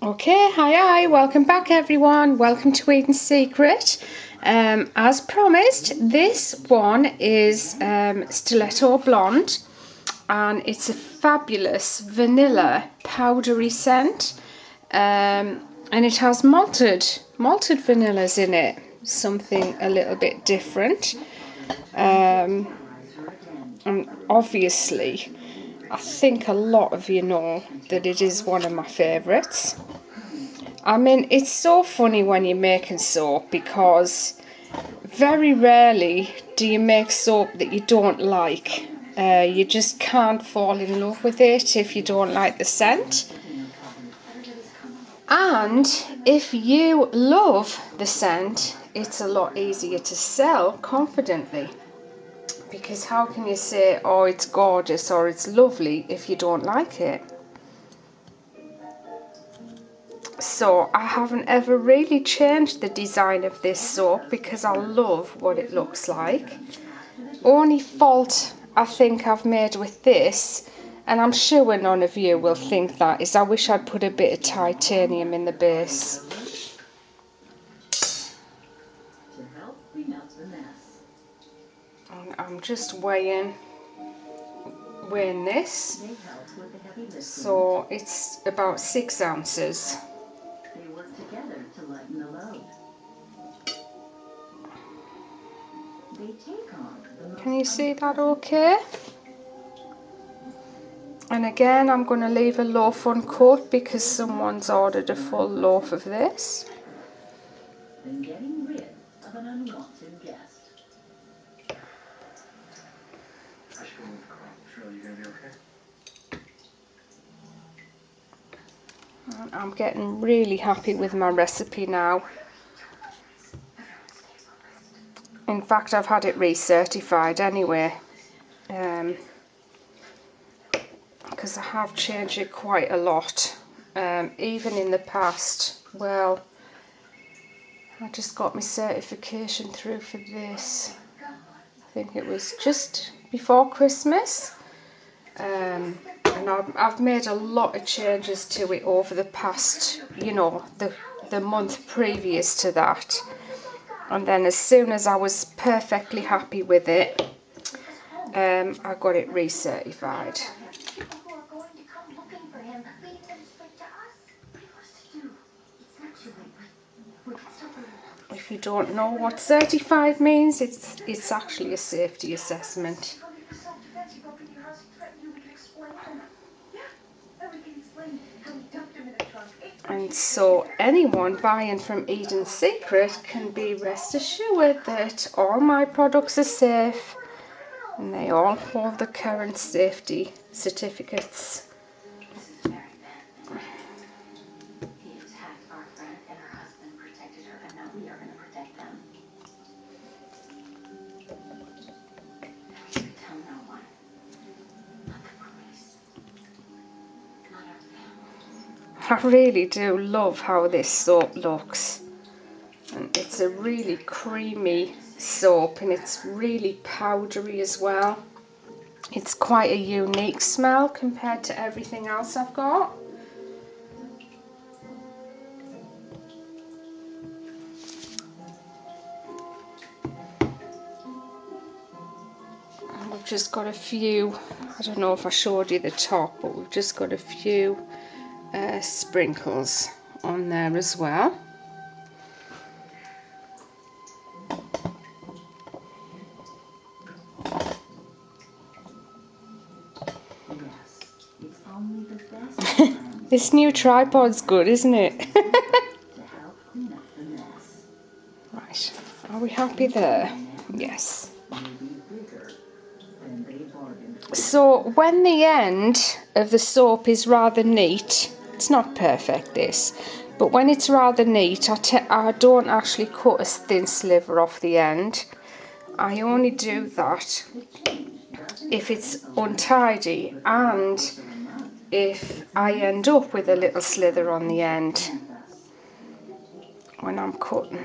Okay, hi, welcome back everyone. Welcome to Eating Secret. As promised, this one is Stiletto Blonde, and it's a fabulous vanilla powdery scent, and it has malted vanillas in it, something a little bit different. And obviously, I think a lot of you know that it is one of my favourites. I mean, it's so funny when you're making soap, because very rarely do you make soap that you don't like. You just can't fall in love with it if you don't like the scent. And if you love the scent, it's a lot easier to sell confidently. Because how can you say, oh, it's gorgeous or it's lovely if you don't like it? So I haven't ever really changed the design of this soap because I love what it looks like. Only fault I think I've made with this, and I'm sure none of you will think that, is I wish I'd put a bit of titanium in the base. And I'm just weighing this, so it's about 6 ounces. They work together to lighten the load. They take on the Can you see that okay? And again, I'm going to leave a loaf uncut because someone's ordered a full loaf of this. than getting rid of an unwanted guest. I should go move the car. Cheryl, you gonna be okay? I'm getting really happy with my recipe now. In fact, I've had it recertified anyway, because I have changed it quite a lot, even in the past. Well, I just got my certification through for this. I think it was just before Christmas. And I've made a lot of changes to it over the past, the month previous to that. And then as soon as I was perfectly happy with it, I got it recertified. If you don't know what certified means, it's actually a safety assessment. And so anyone buying from Eating Secret can be rest assured that all my products are safe and they all hold the current safety certificates. He attacked our friend and her husband protected her, and now we are going to protect them. We should tell no one. Not the police. Not our family. I really do love how this soap looks. And it's a really creamy soap, and it's really powdery as well. It's quite a unique smell compared to everything else I've got. And we've just got a few, I don't know if I showed you the top, but we've just got a few sprinkles on there as well. Yes, it's only the best This new tripod's good, isn't it? to help clean up the mess. Right, are we happy there? Yes. So when the end of the soap is rather neat, it's not perfect this, but when it's rather neat, I don't actually cut a thin sliver off the end. I only do that if it's untidy and if I end up with a little slither on the end when I'm cutting.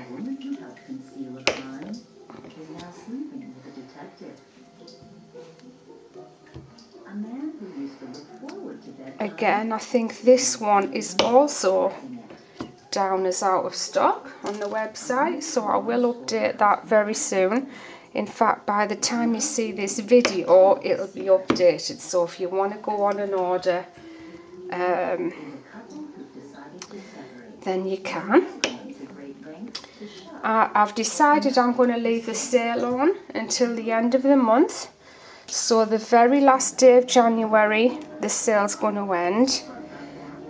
A man who used to look forward to again, I think this one is also down as out of stock on the website, so I will update that very soon. In fact, by the time you see this video, it'll be updated, so if you want to go on and order, then you can. I've decided I'm going to leave the sale on until the end of the month, so the very last day of January the sale's going to end.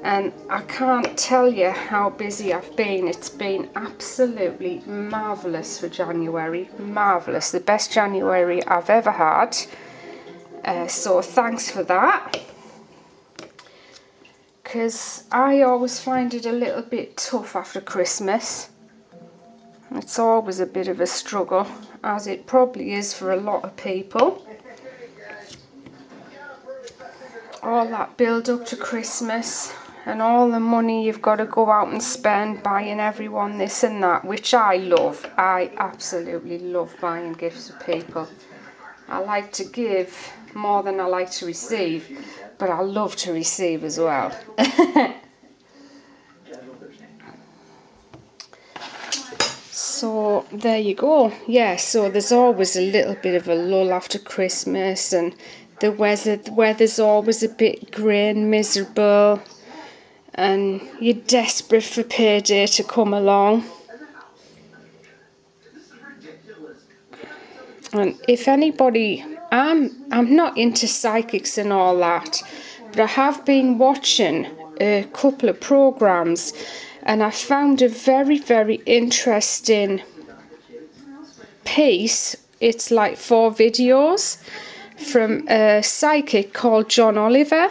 And I can't tell you how busy I've been. It's been absolutely marvellous for January. Marvellous. The best January I've ever had. So thanks for that. Because I always find it a little bit tough after Christmas. It's always a bit of a struggle, as it probably is for a lot of people. All that build up to Christmas and all the money you've got to go out and spend buying everyone this and that, which I love. I absolutely love buying gifts for people. I like to give more than I like to receive, but I love to receive as well. So there you go. Yeah, so there's always a little bit of a lull after Christmas, and the weather's always a bit grey and miserable, and you're desperate for payday to come along. And if anybody, I'm not into psychics and all that, but I have been watching a couple of programs, and I found a very, very interesting piece. It's like 4 videos from a psychic called John Oliver,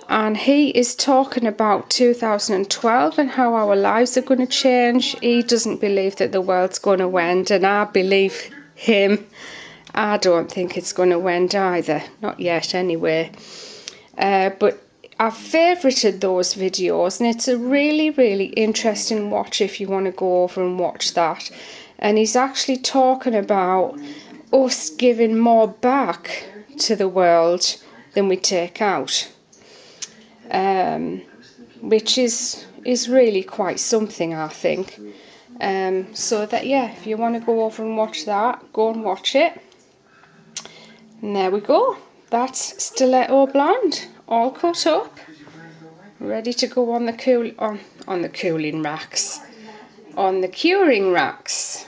and he is talking about 2012 and how our lives are going to change. He doesn't believe that the world's going to end, and I believe him. I don't think it's going to end either, not yet anyway. But I've favourited those videos, and it's a really, really interesting watch if you want to go over and watch that. And he's actually talking about us giving more back to the world than we take out, which is really quite something, I think. So that, yeah, if you want to go over and watch that, go and watch it. And there we go. That's Stiletto Blonde, all cut up, ready to go on the cooling racks, on the curing racks.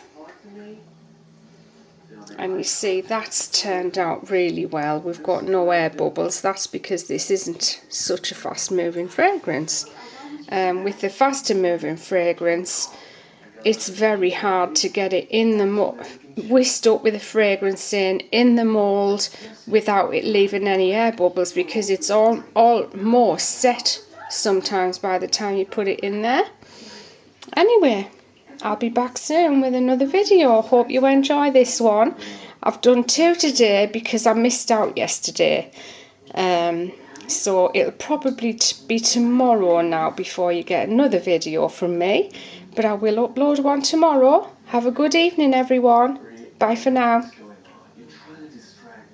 And you see, that's turned out really well. We've got no air bubbles. That's because this isn't such a fast moving fragrance. With the faster moving fragrance, it's very hard to get it in the whisked up with the fragrance in the mould without it leaving any air bubbles, because it's almost set sometimes by the time you put it in there. Anyway, I'll be back soon with another video. Hope you enjoy this one. I've done 2 today because I missed out yesterday. So it'll probably be tomorrow now before you get another video from me. But I will upload one tomorrow. Have a good evening, everyone. Bye for now.